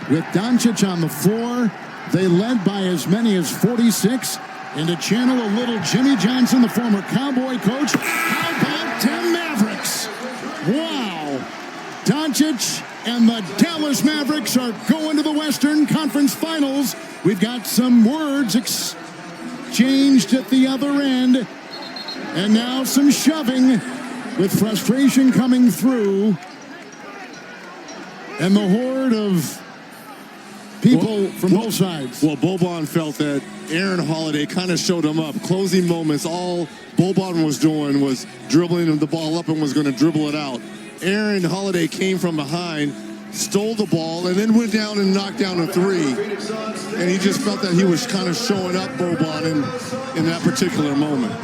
with Doncic on the floor. They led by as many as 46. And to channel a little Jimmy Johnson, the former Cowboy coach. How about 10 Mavericks? Wow. Doncic and the Dallas Mavericks are going to the Western Conference Finals. We've got some words exchanged at the other end. And now some shoving with frustration coming through. And the horde of people from both sides. Well, Boban felt that Aaron Holiday kind of showed him up. Closing moments, all Boban was doing was dribbling the ball up and was going to dribble it out. Aaron Holiday came from behind, stole the ball, and then went down and knocked down a three. And he just felt that he was kind of showing up Boban in that particular moment.